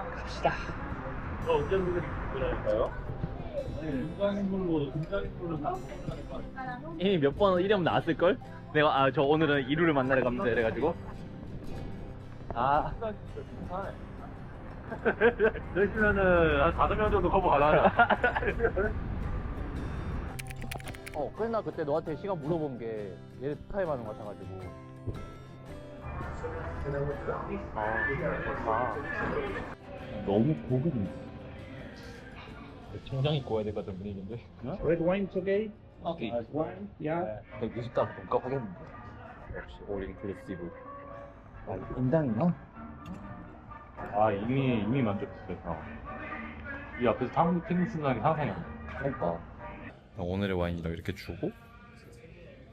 갑시다. 언제 그럴까요? 금장인물로 이미 몇 번 이름 나왔을걸? 내가 저 오늘은 이루를 만나러 갑니다 이래가지고 그러시면은 한 5명 정도 커버 가능하냐? 그래서 나 그때 너한테 시간 물어본 게 얘를 스카이 하는 것 같아가지고 너무 고급이 정장 입고 와야 될 것 같은 분위기인데. Red wine today? 오케이. Red wine? Yeah. 160단 돈값 하겠는데 역시 올 인클루시브 인당이나? 이미 만족했어. 이 앞에서 탱크 순간이 상상이 안 돼. 그러니까 오늘의 와인이랑 이렇게 주고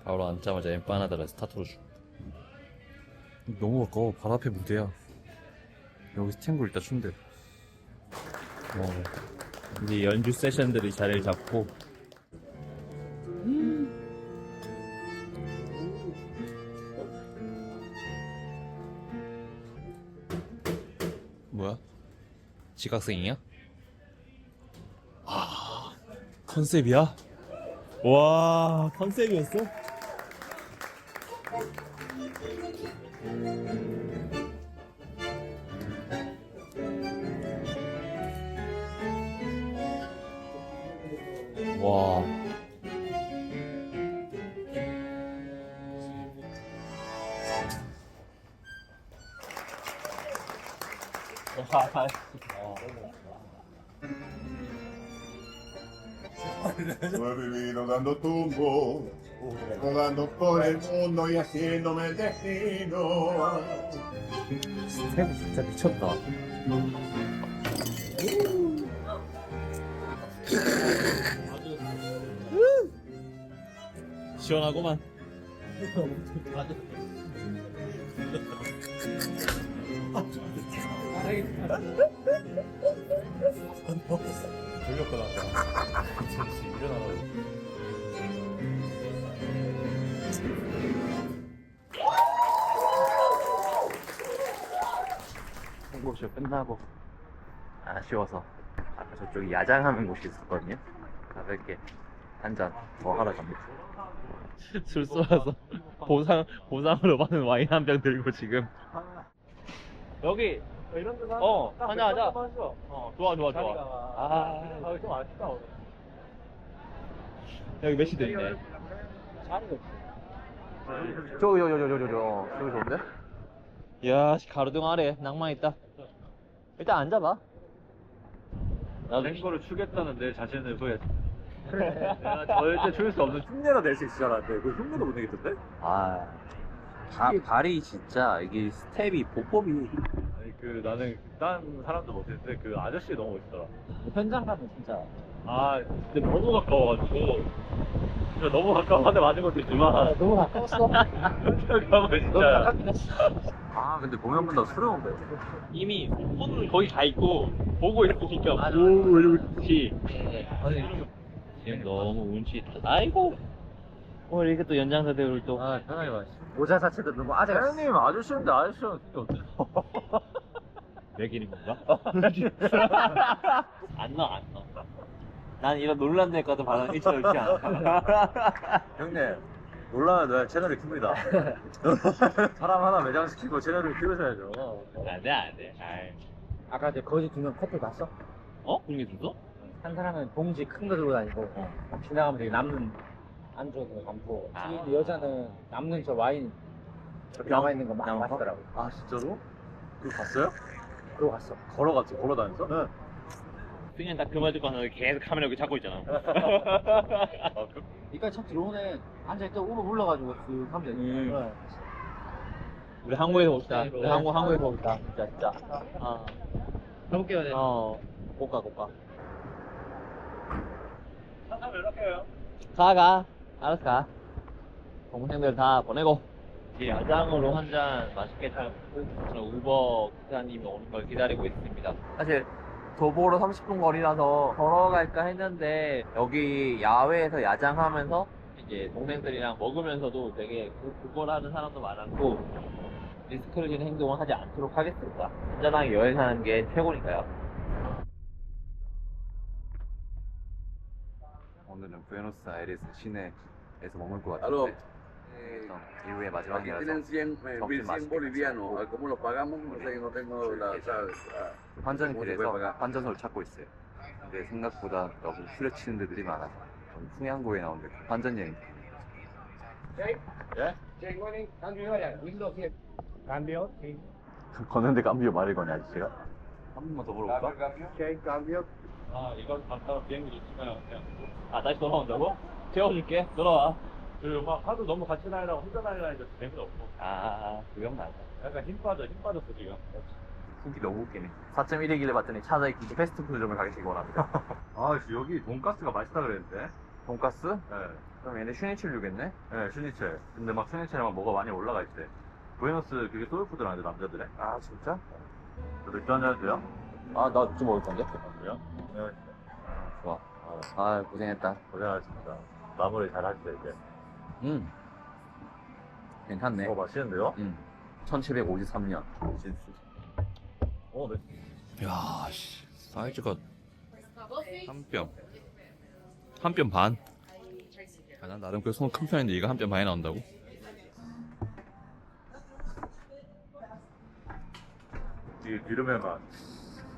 바로 앉자마자 엠파나다를 스타트로 줍니다. 너무 가까워. 바로 앞에 무대야. 여기서 탱고를 이따 춘대. 이제 연주 세션들이 자리를 잡고 뭐야? 지각생이야? 컨셉이야? 와, 컨셉이었어? 와. Yo he vivido dando tumbos, rodando por el mundo y haciéndome el destino. 스텝이 진짜 미쳤다. 시원하구만. 돌렸다 나왔다. 일어나가지고. 홍보쇼 끝나고 아쉬워서 아까 저쪽에 야장하는 곳이 있었거든요. 가볍게 한 잔 더 하러 갑니다. 술 쏘아서 보상으로 받은 와인 한 병 들고 지금 여기 이런 데서 하자. 좋아. 좀 아쉽다. 여기 몇 시도 있네. 저기 좋은데? 야, 가로등 아래 낭만 있다. 일단 앉아봐. 나도 행거를 추겠다는 내 자신을 보여. 내가 절대 추일 수 없는 흉내가 낼 수 있을 줄 알았는데 그 흉내도 못 내겠던데? 발이 진짜 이게 스텝이 보법이 아니 나는 딴 사람도 못했는데 그 아저씨 너무 멋있더라. 현장 가면 진짜 근데 너무 가까워가지고 진짜 너무 가까워 한 대 맞은 것도 있지만 너무 가까웠어. 현장 가면 진짜 근데 공연보다 수려운 거요. 이미 손은 거기 가 있고 보고 있으니까 오 이러고 있지. 지금 너무 운치 있다. 아이고. 오늘 이렇게 또 연장자들을 또 편하게 봐. 모자 자체도 너무 아재. 사장님 아저씨인데 아저씨는 어때? 매기는 건가? 안 넣어. 난 이런 논란 될 것도 바로 일치하지 않아. 형님 놀라면 너 채널이 큽니다. 사람 하나 매장시키고 채널을 키우셔야죠. 안 돼. 아까 저 거지 두 명 커플 봤어? 그런 게 있어? 한 사람은 봉지 큰 거 들고 다니고 지나가면 되게 남는 안주도 담고 뒤에 여자는 남는 저 와인 저렇게 남아있는 거 막 마시더라고. 아 진짜로? 그거 봤어요? 그러고 갔어. 걸어갔지? 걸어다녔어? 응. 그냥 딱 그 말 듣고 나서 계속 카메라 여기 잡고 있잖아. 이까지 참 들어오네. 앉아있다 우버 불러가지고 그 하면 되네. 우리 한국에서 봅시다. 우리 한국에서 봅시다. 진짜. 가볼게요. 네. 고가. 한참 연락해요. 가. 알았어, 가. 동생들 다 보내고. 이제 야장으로 한 잔 맛있게 잘 먹고, 우버 기사님이 오는 걸 기다리고 있습니다. 사실, 도보로 30분 거리라서 걸어갈까 했는데, 여기 야외에서 야장하면서, 이제 동생들이랑 먹으면서도 되게 그걸 하는 사람도 많았고, 리스크를 지는 행동을 하지 않도록 하겠습니다. 안전하게 여행하는 게 최고니까요. 오늘은 부에노스아이레스 시내에서 머물 것 Aló, 같은데 이후에 aquí 마지막이라서 tienen 100, Somos 1100 más bolivianos. ¿A ¿Cómo los pagamos? No sé, no tengo la. 환전이 ¿Cómo se puede 그래서 pagar? 환전소를 찾고 있어요. 근데 생각보다 너무 후려치는 데들이 많아서 풍양고에 나오는데 환전 여행. 예? 거는데 깜비오 말을 거네 아저씨가. 한 번만 더 물어볼까? 아, 이건 간단한 비행기 놓치면 그냥. 다시 돌아온다고? 채워줄게. 돌아와. 막 하도 너무 같이 다니라고 혼자 다니라니까 재미도 없고. 그건 맞아. 약간 힘 빠졌어, 지금. 후기 너무 웃기네. 4.1이길래 봤더니 차자의 기지 패스트푸드점을 가시기 원합니다. 아, 여기 돈가스가 맛있다 그랬는데? 돈가스? 네. 그럼 얘네 슈니첼류겠네? 네, 슈니첼. 근데 막 슈니첼에만 뭐가 많이 올라가 있대. 부에노스 그게 소울푸드라는데, 남자들의? 아 진짜? 저 맥주 한잔 해도 돼요? 나 좀 먹을 건데? 그래요? 네. 좋아. 아 고생했다. 고생하셨습니다. 마무리 잘 하시죠, 이제. 괜찮네. 맛있는데요? 1753년. 네. 야, 씨, 사이즈가 한 뼘 반. 아, 난 나름 그 손 큰 편인데 이거 한 뼘 반이 나온다고? 이 기름의 맛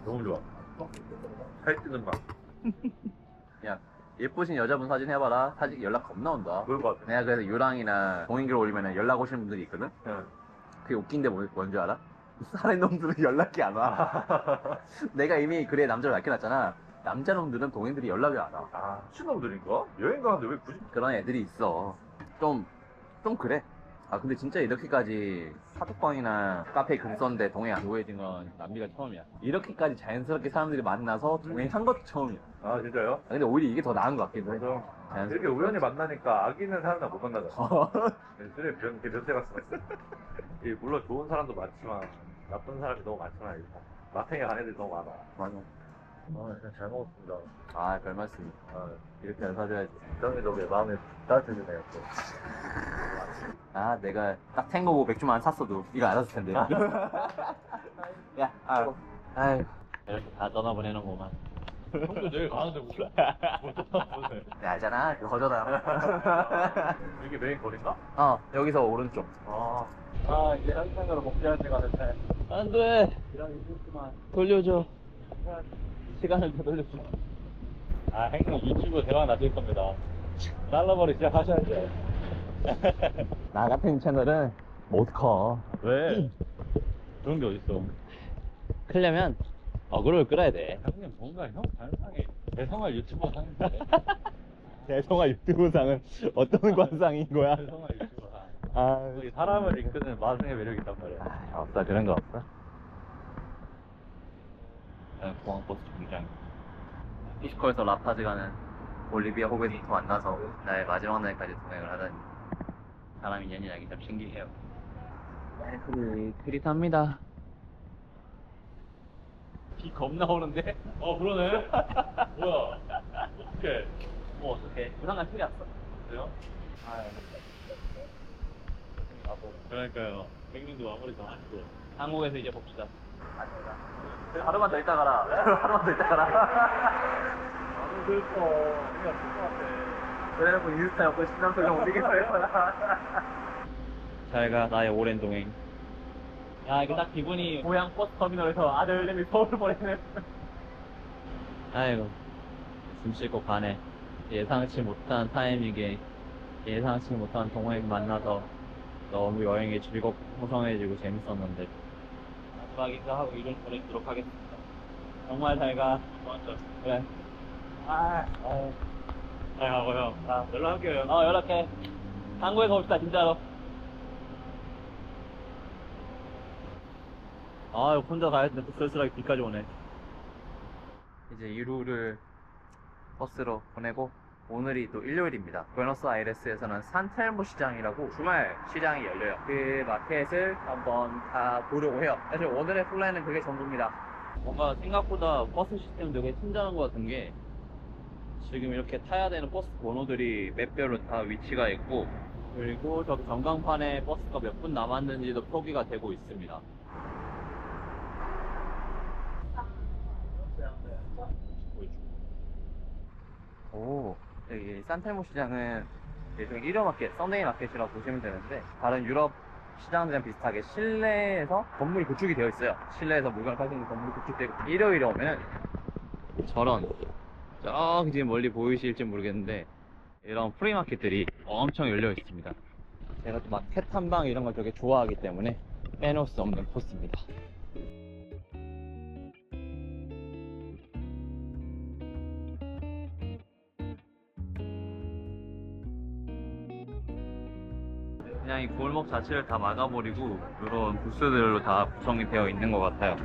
너무 좋아. 살찌는 맛. 야 예쁘신 여자분 사진 해봐라. 사진 연락 겁나 온다. 그럴 것 같아. 내가 그래서 유랑이나 동인글 올리면 연락 오시는 분들이 있거든? 네. 그게 웃긴데 뭔지 알아? 사는 놈들은 연락이 안 와. 내가 이미 그래 남자를 맡겨놨잖아. 남자 놈들은 동인들이 연락이 안 와. 아, 신놈들인가? 여행 가는데 왜 굳이? 그런 애들이 있어. 좀 그래. 근데 진짜 이렇게까지 카톡방이나 카페에 글 썼는데 동행 안 구해진 건 남미가 처음이야. 이렇게까지 자연스럽게 사람들이 만나서 동행한 것도 처음이야. 아, 진짜요? 근데 오히려 이게 더 나은 것 같기도 해. 맞아. 자연스럽게. 이렇게 우연히 만나니까 악있는 사람이랑 못 만나잖아. 그래, 변태가 써. 물론 좋은 사람도 많지만 나쁜 사람이 너무 많잖아. 마탱이 간 애들이 너무 많아. 맞아. 진짜 잘 먹었습니다. 별 말씀. 아, 이렇게 잘 사줘야지. 정이 덕에 마음이 따뜻해지네요. 또. 내가 딱 탱고고 맥주만 샀어도 이거 알았을 텐데. 야, 이렇게 다 떠나보내는구만. 형도 내일 가는데 몰라? 못 떠나보네. 네, 알잖아. 그 허전아. 이게 메인 거리인가? 여기서 오른쪽. 이제 한상으로 복귀할 때가 됐네. 안 돼. 이랑 있었지만. 돌려줘. 시간을 더 돌려줘. 형님 유튜브 대박 나실 겁니다. 달러벌이 시작하셔야죠. 나 같은 채널은 못 커. 왜? 그런 게 어딨어? 크려면 어그로를 끌어야 돼. 형님 뭔가 형 관상이 대성할 유튜버 상인데. 대성아 유튜브상은 어떤 관상인 거야? 대성할 유튜버 상. 이 사람을 이끄는 마승의 매력이 있단 말이야. 없어. 그런 거 없어. 공항버스 정류장. 피시코에서 라파즈 가는 볼리비아 호배부터 만나서 나의 마지막 날까지 동행을 하다니 사람 인연이라기 참 신기해요. 흐릿합니다. 비 겁나 오는데? 그러네. 뭐야? 어떡해. 어떡해. 부산간 틀이 왔어. 그래요? 그러니까요. 형님도 마무리 다 하시고. 한국에서 이제 봅시다. 하루만 더 있다 가라. 하루만 더 있다 가라. 나도 슬퍼. 형이 아플 것 같아. 그래놓고 인스타 옆에 신랑 표정 올리겠어요. 잘가 나의 오랜 동행. 야 이거 딱 기분이 고향 버스터미널에서 아들내미 서울 보내는. 아이고 숨 씻고 가네. 예상치 못한 타이밍에 예상치 못한 동행 만나서 너무 여행이 즐겁고 풍성해지고 재밌었는데 마지막 인사하고 이를 보내도록 하겠습니다. 정말 잘가. 맞죠. 그래. 잘 가고 형. 연락할게요. 연락해. 한국에서 봅시다 진짜로. 혼자 가야 되는데 또 쓸쓸하게 비까지 오네. 이제 이루를 버스로 보내고 오늘이 또 일요일입니다. 부에노스아이레스에서는 산텔모 시장이라고 주말 시장이 열려요. 그 마켓을 한번 가보려고 해요. 사실 오늘의 플랜은 그게 전부입니다. 뭔가 생각보다 버스 시스템 되게 친절한 것 같은 게 지금 이렇게 타야 되는 버스 번호들이 맵별로 다 위치가 있고 그리고 저 전광판에 버스가 몇 분 남았는지도 표기가 되고 있습니다. 오, 여기 산텔모 시장은 일종의 일요 마켓, 썬데이 마켓이라고 보시면 되는데, 다른 유럽 시장들이랑 비슷하게 실내에서 건물이 구축이 되어 있어요. 실내에서 물건을 팔 수 있는 건물이 구축되고, 일요일에 오면 저런 저기 멀리 보이실지 모르겠는데 이런 프리마켓들이 엄청 열려 있습니다. 제가 또 마켓 탐방 이런 걸 되게 좋아하기 때문에 빼놓을 수 없는 코스입니다. 그냥 이 골목 자체를 다 막아버리고 이런 부스들로 다 구성이 되어 있는 것 같아요.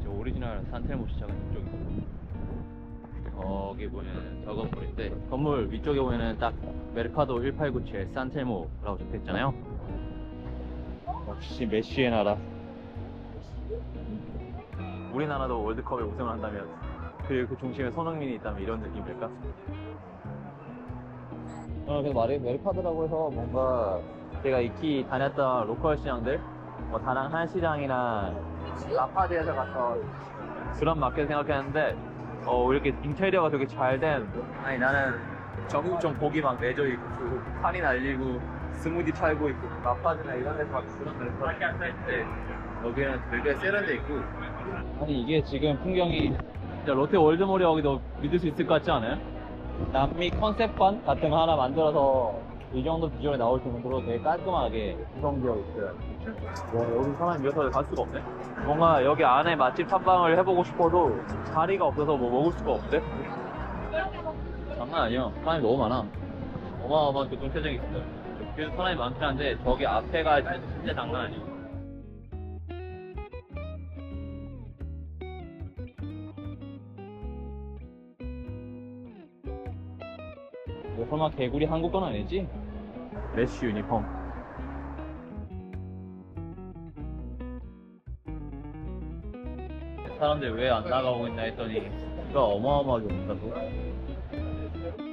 저 오리지널 산텔모 시장은 이쪽이거든요. 저기 보면 저 건물인데, 건물 위쪽에 보면은 딱 메르카도 1897 산텔모라고 적혀있잖아요. 역시 메시의 나라. 우리나라도 월드컵에 우승을 한다면 그 중심에 손흥민이 있다면 이런 느낌일까? 그래서 말이 메르카도라고 해서 뭔가 제가 익히 다녔던 로컬 시장들, 뭐 다낭 한시장이나 라파드에서 갔던 그런 마켓 생각했는데, 이렇게 인테리어가 되게 잘 된, 아니 나는 정육점 고기 막 내져 있고 파리 날리고 스무디 팔고 있고 라파드나 이런 데서 막 그런 데서 했는데, 여기는 되게 세련돼 있고, 아니 이게 지금 풍경이 진짜 롯데 월드몰이 여기도 믿을 수 있을 것 같지 않아요? 남미 컨셉관 같은 거 하나 만들어서 이 정도 비주얼에 나올 정도로 되게 깔끔하게 구성되어 있어요. 와, 여기 사람이 몇살 갈 수가 없네? 뭔가 여기 안에 맛집 탐방을 해보고 싶어도 자리가 없어서 뭐 먹을 수가 없대? 장난 아니야. 사람이 너무 많아. 어마어마한 교통체증이 있어요. 그래서 사람이 많긴 한데 저기 앞에가 진짜 장난 아니에요. 이거 설마 개구리 한국 건 아니지? 메쉬 유니폼. 사람들 왜 안 나가고 있나 했더니 비가 어마어마하게 온다고.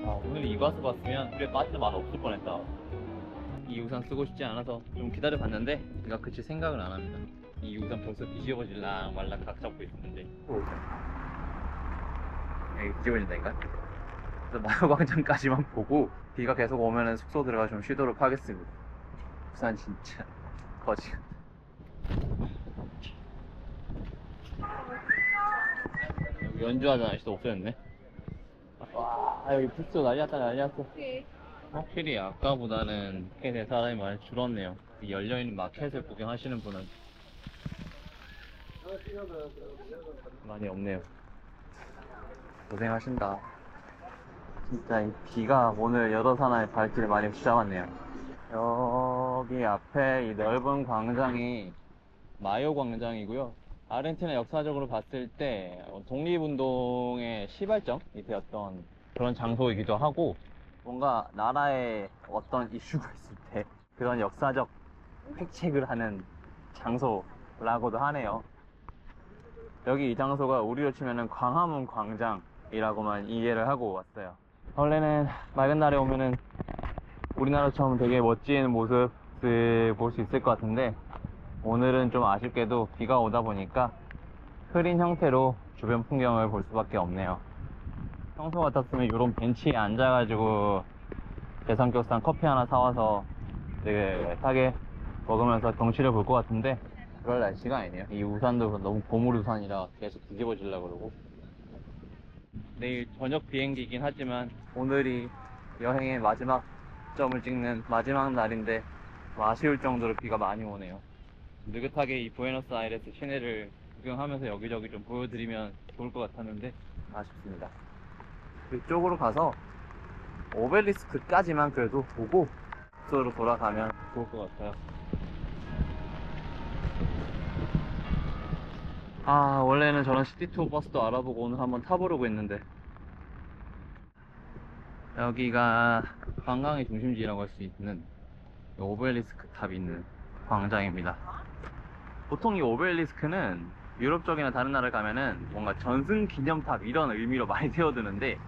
아, 오늘 이 가수 봤으면 그래 빠지도 맛 없을 뻔했다. 이 우산 쓰고 싶지 않아서 좀 기다려 봤는데 비가 그칠 생각은 안 합니다. 이 우산 벌써 뒤집어질랑 말랑 각 잡고 있는데 여기 뒤집어진다니까? 그래서 마요광장까지만 보고 비가 계속 오면은 숙소 들어가 좀 쉬도록 하겠습니다. 부산 진짜 거지. 여기 연주하던 아저씨도 없어졌네. 와, 여기 부스 난리 났다 난리 났어. 확실히 아까보다는 마켓에 사람이 많이 줄었네요. 이 열려있는 마켓을 구경하시는 분은 많이 없네요. 고생하신다. 진짜 이 비가 오늘 여러 사나이 발길을 많이 붙잡았네요. 여기 앞에 이 넓은 광장이 마요 광장이고요. 아르헨티나 역사적으로 봤을 때 독립운동의 시발점이 되었던 그런 장소이기도 하고, 뭔가 나라에 어떤 이슈가 있을 때 그런 역사적 획책을 하는 장소라고도 하네요. 여기 이 장소가 우리로 치면은 광화문 광장이라고만 이해를 하고 왔어요. 원래는 맑은 날에 오면은 우리나라처럼 되게 멋진 모습을 볼 수 있을 것 같은데, 오늘은 좀 아쉽게도 비가 오다 보니까 흐린 형태로 주변 풍경을 볼 수밖에 없네요. 평소 같았으면 이런 벤치에 앉아가지고 대성격산 커피 하나 사와서 되게 타게 먹으면서 경치를 볼 것 같은데 그럴 날씨가 아니네요. 이 우산도 너무 고물 우산이라 계속 뒤집어지려고 그러고. 내일 저녁 비행기이긴 하지만 오늘이 여행의 마지막 점을 찍는 마지막 날인데 아쉬울 정도로 비가 많이 오네요. 느긋하게 이 부에노스아이레스 시내를 구경하면서 여기저기 좀 보여드리면 좋을 것 같았는데 아쉽습니다. 이쪽으로 가서 오벨리스크까지만 그래도 보고 숙소로 돌아가면 좋을 것 같아요. 아, 원래는 저런 시티투어 버스도 알아보고 오늘 한번 타보려고 했는데, 여기가 관광의 중심지라고 할 수 있는 오벨리스크 탑이 있는 광장입니다. 보통 이 오벨리스크는 유럽 쪽이나 다른 나라를 가면은 뭔가 전승 기념탑 이런 의미로 많이 세워두는데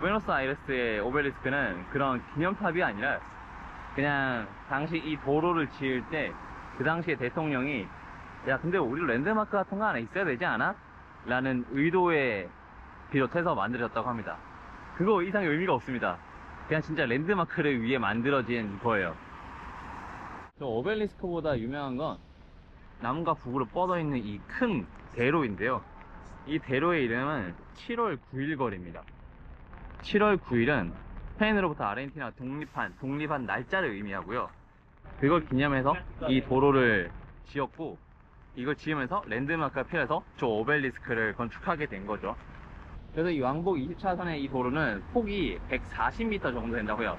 부에노스아이레스의 오벨리스크는 그런 기념탑이 아니라 그냥 당시 이 도로를 지을 때 그 당시에 대통령이 야 근데 우리 랜드마크 같은 거 하나 있어야 되지 않아? 라는 의도에 비롯해서 만들어졌다고 합니다. 그거 이상의 의미가 없습니다. 그냥 진짜 랜드마크를 위해 만들어진 거예요. 저 오벨리스크보다 유명한 건 남과 북으로 뻗어 있는 이 큰 대로인데요. 이 대로의 이름은 7월 9일 거리입니다. 7월 9일은 스페인으로부터 아르헨티나가 독립한 날짜를 의미하고요. 그걸 기념해서 이 도로를 지었고, 이걸 지으면서 랜드마크가 필요해서 저 오벨리스크를 건축하게 된 거죠. 그래서 이 왕복 20차선의 이 도로는 폭이 140m 정도 된다고요.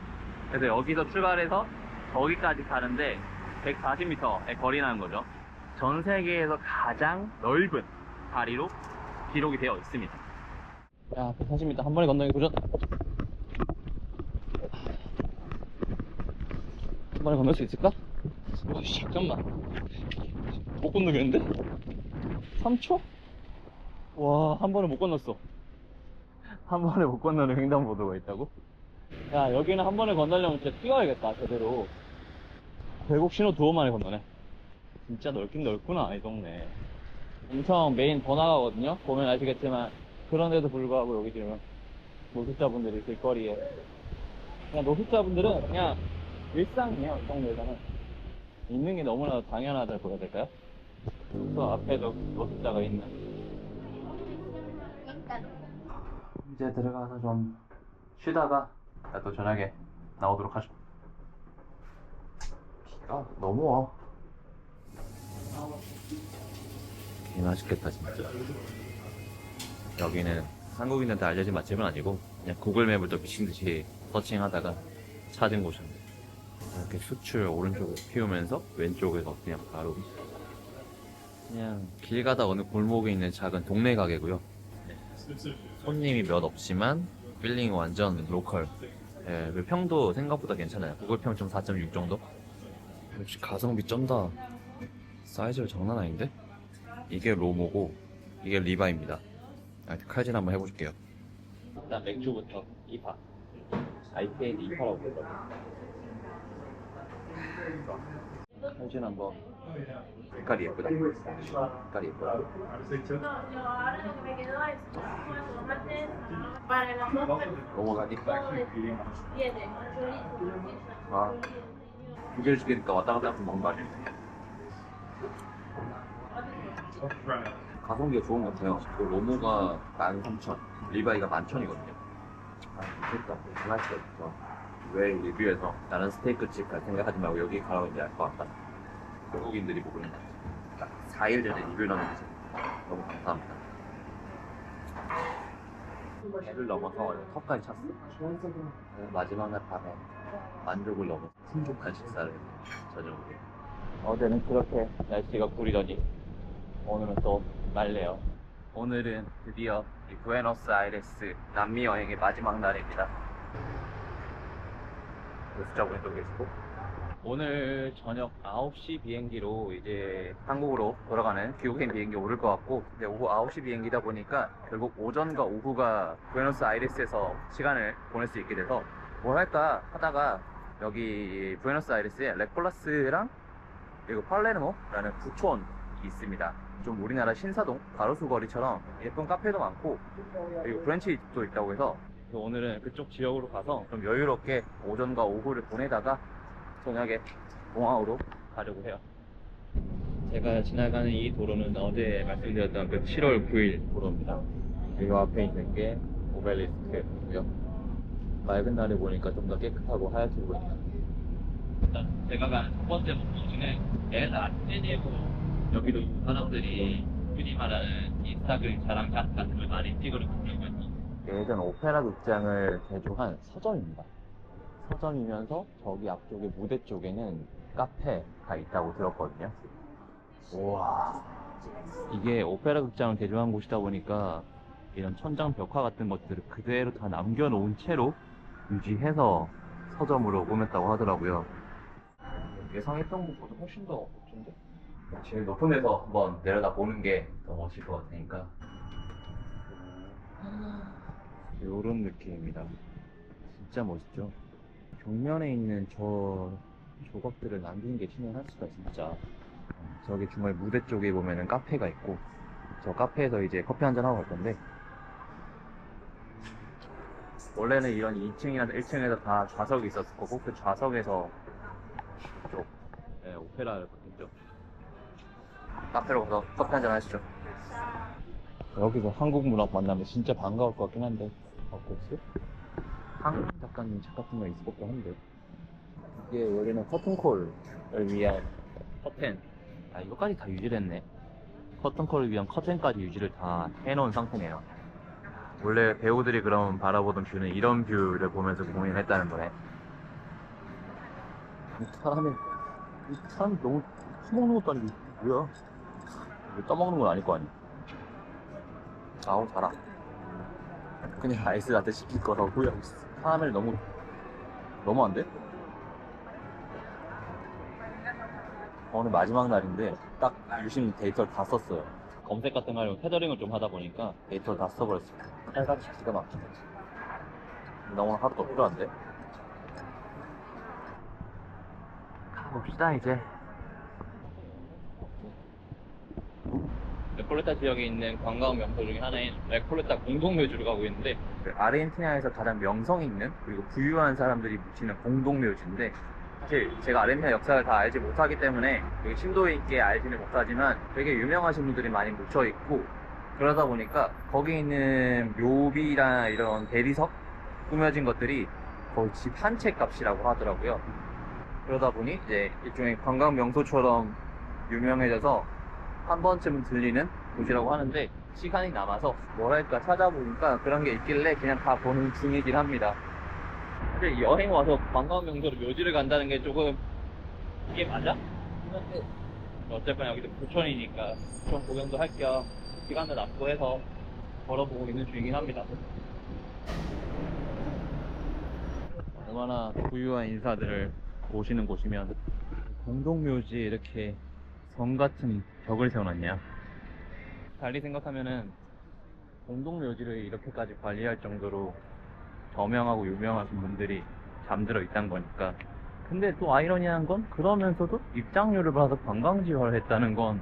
그래서 여기서 출발해서 저기까지 가는데 140m의 거리라는 거죠. 전 세계에서 가장 넓은 다리로 기록이 되어 있습니다. 야, 140m 한 번에 건너기 도전. 한 번에 건널 수 있을까? 잠깐만. 못 건너겠는데? 3초? 와, 한 번에 못 건넜어. 한 번에 못 건너는 횡단보도가 있다고? 야, 여기는 한 번에 건너려면 진짜 뛰어야겠다, 제대로. 결국 신호 2번 만에 건너네. 진짜 넓긴 넓구나, 이 동네. 엄청 메인 번화가거든요? 보면 아시겠지만, 그런데도 불구하고 여기 지금 노숙자분들이 길거리에. 그냥 노숙자분들은 그냥 일상이에요, 이 동네에서는. 있는 게 너무나 당연하다고 해야 될까요? 그 앞에도 노숙자가 있는. 이제 들어가서 좀 쉬다가 또 저녁에 나오도록 하죠. 비가 너무 와. 개 맛있겠다 진짜. 여기는 한국인한테 알려진 맛집은 아니고 그냥 구글맵을 또 미친듯이 서칭하다가 찾은 곳인데, 이렇게 수출 오른쪽에 피우면서 왼쪽에서 그냥 바로 그냥 길 가다 어느 골목에 있는 작은 동네 가게고요. 손님이 몇 없지만 필링 완전 로컬. 예, 평도 생각보다 괜찮아요. 구글 평점 4.6 정도? 역시 가성비 쩐다. 사이즈가 장난 아닌데? 이게 로모고 이게 리바입니다. 칼질 한번 해볼게요. 일단 맥주부터 2파. IPA 2파라고 부르더라고요. 칼질 한번. 색깔이 예쁘다. 색깔이 예쁘다. No, yo ahora lo que me quedó es unos tomates para las dos personas. 넘어가니? Tiene chorizo, 아, 두 개를 시키니까 왔다 갔다 하면 너무 맛있네. 가성비가 좋은 것 같아요. 그 로모가 13,000, 리바이가 11,000이거든요. 아, 미쳤다. 맛있다, 진짜. 왜 리뷰에서 나는 스테이크집 갈 생각하지 말고 여기 가라고 이제 알 것 같다. 한국인들이 보고 있는 것 같아. 4일 전에 리뷰를 넣었는데 너무 감사합니다. 해를 넘어서 턱까지 찼어. 마지막 날 밤에 만족을 넘어 풍족한 식사를 저녁으로. 어제는 그렇게 날씨가 구리더니 오늘은 또 맑네요. 오늘은 드디어 이 부에노스아이레스 남미 여행의 마지막 날입니다. 노숙자분이 또 계시고, 오늘 저녁 9시 비행기로 이제 한국으로 돌아가는 귀국행 비행기 오를 것 같고, 근데 오후 9시 비행기다 보니까 결국 오전과 오후가 부에노스아이레스에서 시간을 보낼 수 있게 돼서 뭘 할까 하다가 여기 부에노스아이레스에 레콜라스랑 그리고 팔레르모라는 부촌이 있습니다. 좀 우리나라 신사동 가로수 거리처럼 예쁜 카페도 많고 그리고 브런치도 있다고 해서 오늘은 그쪽 지역으로 가서 좀 여유롭게 오전과 오후를 보내다가 저녁에 공항으로 가려고 해요. 제가 지나가는 이 도로는 어제 말씀드렸던 그 7월 9일 도로입니다. 이 앞에 있는 게 오벨리스크고요. 맑은 날에 보니까 좀 더 깨끗하고 하얗게 보이네요. 일단 제가 가는 첫 번째 목적지는 엘 아테네고. 여기도 사람들이 흔히 말하는 인스타그램 자랑샷 같은 걸 많이 찍으러가더라고요. 예전 오페라 극장을 개조한 서점입니다. 서점이면서 저기 앞쪽에 무대 쪽에는 카페가 있다고 들었거든요. 우와, 이게 오페라 극장을 개조한 곳이다 보니까 이런 천장 벽화 같은 것들을 그대로 다 남겨놓은 채로 유지해서 서점으로 꾸몄다고 하더라고요. 예상했던 것보다 훨씬 더 멋진데? 제일 높은 데서 한번 내려다 보는 게 더 멋질 것 같으니까 요런 느낌입니다. 진짜 멋있죠? 벽면에 있는 저 조각들을 남기는 게 신의 한 수가 진짜. 저기 중간에 무대 쪽에 보면은 카페가 있고 저 카페에서 이제 커피 한잔 하고 갈 건데 원래는 이런 2층이나 1층에서 다 좌석이 있었을 거고 그 좌석에서 쪽 오페라를 봤겠죠. 카페로 가서 커피 한잔 하시죠. 여기서 한국 문학 만나면 진짜 반가울 것 같긴 한데 없겠지? 한국 작가님 책 같은 거 있을 법도 한데 이게 원래는 커튼콜을 위한 커튼 이거까지 다 유지를 했네. 커튼콜을 위한 커튼까지 유지를 다 해놓은 상태네요. 원래 배우들이 그럼 바라보던 뷰는 이런 뷰를 보면서 공연을 했다는 거네. 이 사람이 너무 처먹는 것도 아니고 뭐야? 이거 떠먹는 건 아닐 거 아니야. 아우 잘아. 그냥 아이스 라떼 시킬 거라고 후회하고 있어. 카라멜 너무 안 돼? 오늘 마지막 날인데 딱 유심 데이터를 다 썼어요. 검색 같은 거 하려고 테더링을 좀 하다 보니까 데이터를 다 써버렸어요. 빨간색 기가 막히네. 나 오늘 하루 더 필요한데? 가봅시다 이제. 레콜레타 지역에 있는 관광 명소 중에 하나인 레콜레타 공동묘지로 가고 있는데 아르헨티나에서 가장 명성 있는 그리고 부유한 사람들이 묻히는 공동묘지인데 사실 제가 아르헨티나 역사를 다 알지 못하기 때문에 되게 심도 있게 알지는 못하지만 되게 유명하신 분들이 많이 묻혀 있고 그러다 보니까 거기 있는 묘비나 이런 대리석 꾸며진 것들이 거의 집 한 채 값이라고 하더라고요. 그러다 보니 이제 일종의 관광 명소처럼 유명해져서 한 번쯤은 들리는 곳이라고 하는데 시간이 남아서 뭐랄까 찾아보니까 그런 게 있길래 그냥 다 보는 중이긴 합니다. 사실 여행 와서 관광 명소로 묘지를 간다는 게 조금 이게 맞아? 근데 어쨌거나 여기도 부천이니까 부천 구경도 할 겸 시간도 남고 해서 걸어보고 있는 중이긴 합니다. 얼마나 부유한 인사들을 모시는 곳이면 공동묘지에 이렇게 성 같은 벽을 세워놨냐. 달리 생각하면은 공동묘지를 이렇게까지 관리할 정도로 저명하고 유명하신 분들이 잠들어 있단 거니까. 근데 또 아이러니한 건 그러면서도 입장료를 받아서 관광지화를 했다는 건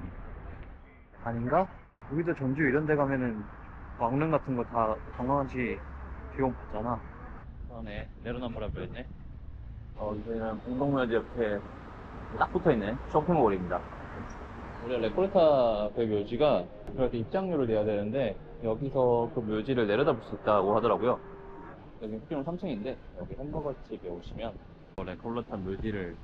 아닌가? 우리도 전주 이런 데 가면은 왕릉 같은 거 다 관광지 비용 받잖아. 그러네. 내로남불라 그랬네. 여기는 공동묘지 옆에 딱 붙어있는 쇼핑몰입니다. 원래 레콜레타 그 묘지가 그렇게 입장료를 내야 되는데 여기서 그 묘지를 내려다볼 수 있다고 하더라고요. 여기 쇼핑몰 3층인데 여기 햄버거 집에 오시면 레콜레타 묘지를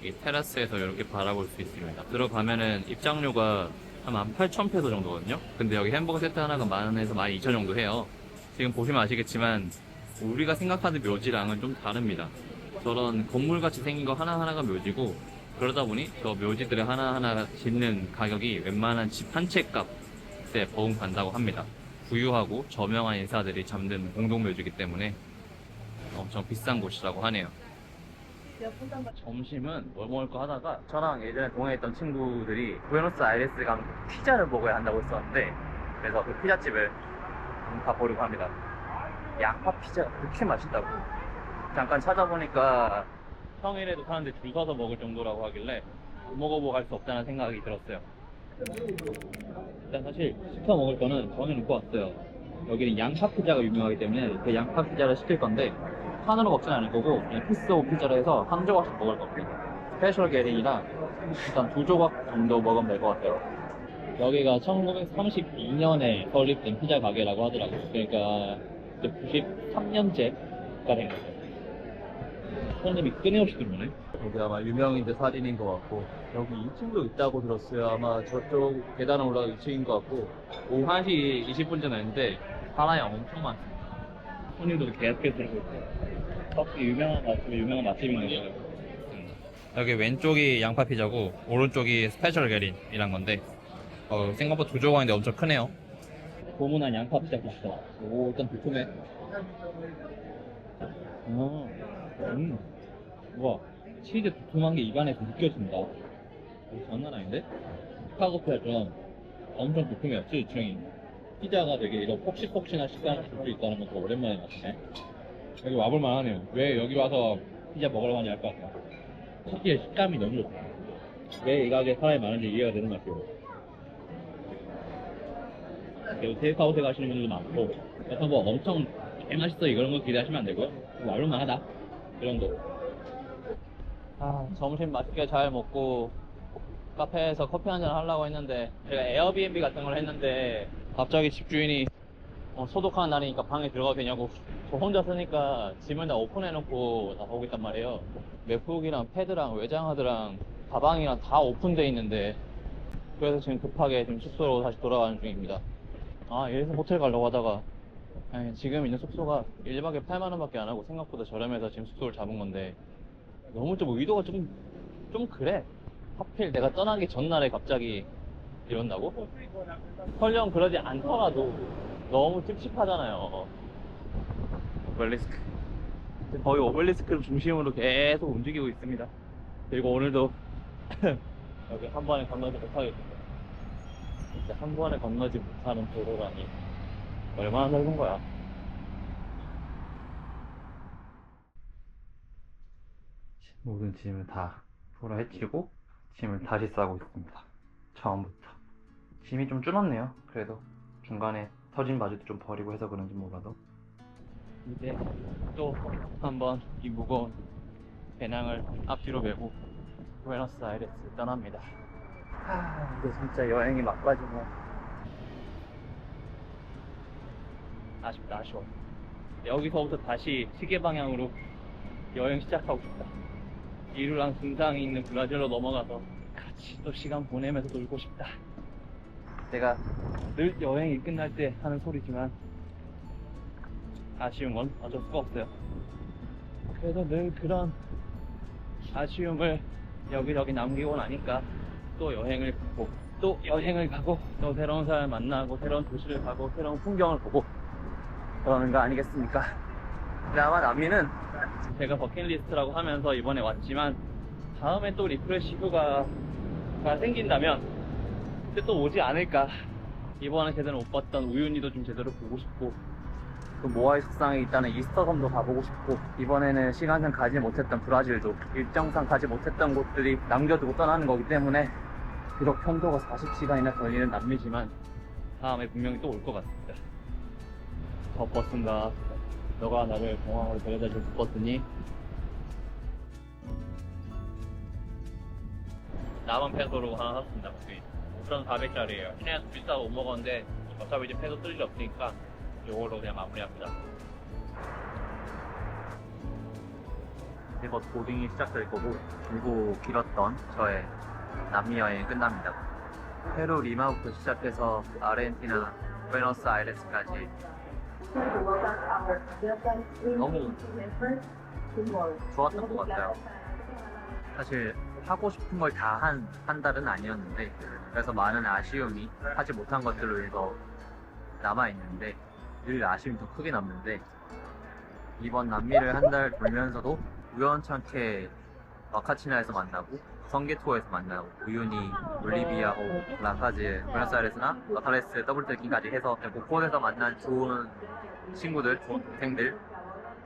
이 테라스에서 이렇게 바라볼 수 있습니다. 들어가면은 입장료가 한 18,000페소 정도거든요. 근데 여기 햄버거 세트 하나가 10,000에서 12,000 정도 해요. 지금 보시면 아시겠지만 우리가 생각하는 묘지랑은 좀 다릅니다. 저런 건물같이 생긴 거 하나하나가 묘지고 그러다 보니 저 묘지들을 하나하나 짓는 가격이 웬만한 집 한 채 값에 버금간다고 합니다. 부유하고 저명한 인사들이 잠든 공동묘지이기 때문에 엄청 비싼 곳이라고 하네요. 점심은 뭘 먹을까 하다가 저랑 예전에 동해에 있던 친구들이 부에노스아이레스 가면 피자를 먹어야 한다고 했었는데 그래서 그 피자집을 가보려고 합니다. 양파 피자가 그렇게 맛있다고. 잠깐 찾아보니까 평일에도 사람들이 줄 서서 먹을 정도라고 하길래 안 먹어보고 갈 수 없다는 생각이 들었어요. 일단 사실 시켜 먹을 거는 정해놓고 왔어요. 여기는 양파 피자가 유명하기 때문에 그 양파 피자를 시킬 건데 판으로 먹진 않을 거고 그냥 피스 오브 피자를 해서 한 조각씩 먹을 겁니다. 스페셜 게링이랑 일단 2조각 정도 먹으면 될 것 같아요. 여기가 1932년에 설립된 피자 가게라고 하더라고요. 그러니까 이제 93년째가 된 거죠. 손님이 끊임없이 들어오네. 여기 아마 유명인들 사진인 것 같고 여기 2층도 있다고 들었어요. 아마 저쪽 계단을 올라가 2층인 것 같고 오후 1시 20분 전에 했는데 사람이 엄청 많습니다. 손님들도 계속해서 들고 있어요. 커피 유명한 맛집인 거예요. 여기 왼쪽이 양파 피자고 오른쪽이 스페셜 게린이란 건데 생각보다 2조각인데 엄청 크네요. 고문한 양파 피자 맛있다. 오 일단 두툼해. 우와 치즈 두툼한 게 입안에서 느껴진다. 장난 아닌데? 시카고피아처럼 엄청 두툼해요, 치즈층이. 피자가 되게 이런 폭신폭신한 식감을 줄 수 있다는 것도 오랜만에 봤네. 여기 와볼만 하네요. 왜 여기 와서 피자 먹으러 가냐 할 것 같아요. 특히 식감이 너무 좋다. 왜 이 가게에 사람이 많은지 이해가 되는 맛이에요. 그리고 테이크아웃에 가시는 분들도 많고, 약간 뭐 엄청 개맛있어 이런 거 기대하시면 안 되고요. 와볼만 하다. 그 정도. 점심 맛있게 잘 먹고 카페에서 커피 한잔 하려고 했는데, 제가 에어비앤비 같은 걸 했는데 갑자기 집주인이 소독하는 날이니까 방에 들어가도 되냐고. 저 혼자 쓰니까 짐을 다 오픈해놓고 나가고 있단 말이에요. 맥북이랑 패드랑 외장하드랑 가방이랑 다 오픈돼 있는데, 그래서 지금 급하게 지금 숙소로 다시 돌아가는 중입니다. 이래서 호텔 가려고 하다가 지금 있는 숙소가 1박에 8만원 밖에 안 하고 생각보다 저렴해서 지금 숙소를 잡은 건데, 너무 좀 의도가 좀 그래. 하필 내가 떠나기 전날에 갑자기 이런다고? 설령 그러지 않더라도 너무 찝찝하잖아요. 오벨리스크. 거의 오벨리스크를 중심으로 계속 움직이고 있습니다. 그리고 오늘도 여기 한 번에 건너지 못하겠습니다. 진짜 한 번에 건너지 못하는 도로라니 얼마나 넓은 거야. 모든 짐을 다 풀어 헤치고 짐을 다시 싸고 있습니다. 처음부터. 짐이 좀 줄었네요. 그래도 중간에 터진 바지도 좀 버리고 해서 그런지 몰라도. 이제 또 한번 이 무거운 배낭을 앞뒤로 메고 부에노스아이레스 떠납니다. 이제 진짜 여행이 막바지네. 아쉽다, 아쉬워. 여기서부터 다시 시계 방향으로 여행 시작하고 싶다. 이루랑 등산이 있는 브라질로 넘어가서 같이 또 시간 보내면서 놀고 싶다. 제가 늘 여행이 끝날 때 하는 소리지만 아쉬운 건 어쩔 수가 없어요. 그래도 늘 그런 아쉬움을 여기저기 남기고 나니까 또 여행을 가고 또 여행을 가고 또 새로운 사람을 만나고 새로운 도시를 가고 새로운 풍경을 보고 그러는 거 아니겠습니까? 근데 아마 남미는 제가 버킷리스트라고 하면서 이번에 왔지만 다음에 또 리프레시 휴가가 생긴다면 그때 또 오지 않을까. 이번에 제대로 못 봤던 우유니도 좀 제대로 보고 싶고, 그 모아이 석상에 있다는 이스터 섬도 가보고 싶고, 이번에는 시간상 가지 못했던 브라질도 일정상 가지 못했던 곳들이 남겨두고 떠나는 거기 때문에 비록 편도가 40시간이나 걸리는 남미지만 다음에 분명히 또 올 것 같습니다. 저 버스인가 너가 나를 공항으로 데려다 줄 버스니? 남은 페소로 하나 샀습니다. 5,400짜리예요. 그냥 비싸고 못 먹었는데 어차피 이제 페소 쓸 일 없으니까 이걸로 그냥 마무리합니다. 이제 곧 보딩이 시작될 거고, 길고 길었던 저의 남미 여행이 끝납니다. 페루 리마부터 시작해서 아르헨티나 부에노스아이레스까지 너무 좋았던 것 같아요. 사실 하고 싶은 걸 다 한 달은 아니었는데, 그래서 많은 아쉬움이 하지 못한 것들로 인해서 남아있는데, 늘 아쉬움이 더 크게 남는데, 이번 남미를 한 달 돌면서도 우연찮게 마카치나에서 만나고 성게 투어에서 만나고 우유니, 볼리비아, 라카즈, 부에노스아이레스나 라타레스 더블 트레킹까지 해서 곳곳에서 만난 좋은 친구들, 좋은 동생들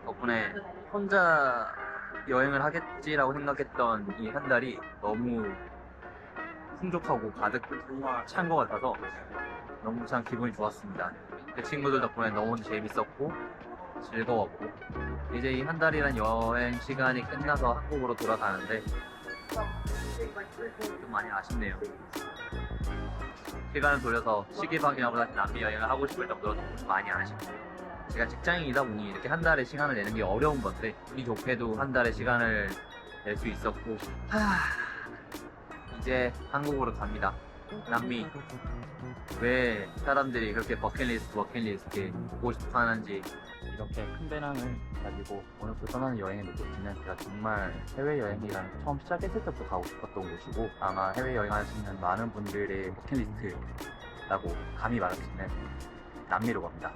덕분에 혼자 여행을 하겠지라고 생각했던 이 한 달이 너무 풍족하고 가득 찬 것 같아서 너무 참 기분이 좋았습니다. 그 친구들 덕분에 너무 재밌었고 즐거웠고, 이제 이 한 달이란 여행 시간이 끝나서 한국으로 돌아가는데 좀 많이 아쉽네요. 시간을 돌려서 시계 방향으로 다시 남미 여행을 하고 싶을 정도로 너무 많이 아쉽고, 제가 직장인이다 보니 이렇게 한 달에 시간을 내는 게 어려운 건데 운이 좋게도 한 달에 시간을 낼 수 있었고, 이제 한국으로 갑니다. 남미. 왜 사람들이 그렇게 버킷리스트 보고 싶어 하는지. 이렇게 큰 배낭을 가지고 오늘부터 떠나는 여행의 목적지는 제가 정말 해외여행이라는 처음 시작했을 때부터 가고 싶었던 곳이고, 아마 해외여행 하시는 많은 분들의 버킷리스트라고 감히 말할 수 있는 남미로 갑니다.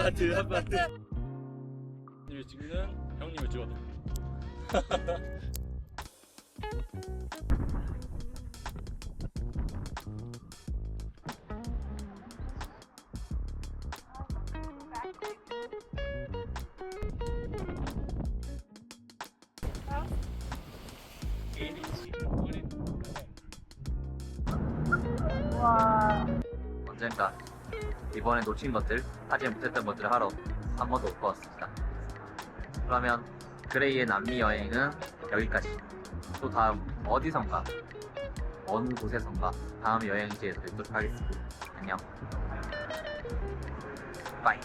아파트. 형님을 찍는 형님을 찍어도. 언젠가 이번에 놓친 것들, 하지 못했던 것들을 하러 한 번 더 올 것 같습니다. 그러면 그레이의 남미 여행은 여기까지. 또 다음 어디선가, 어느 곳에선가 다음 여행지에서 뵙도록 하겠습니다. 안녕. 바이.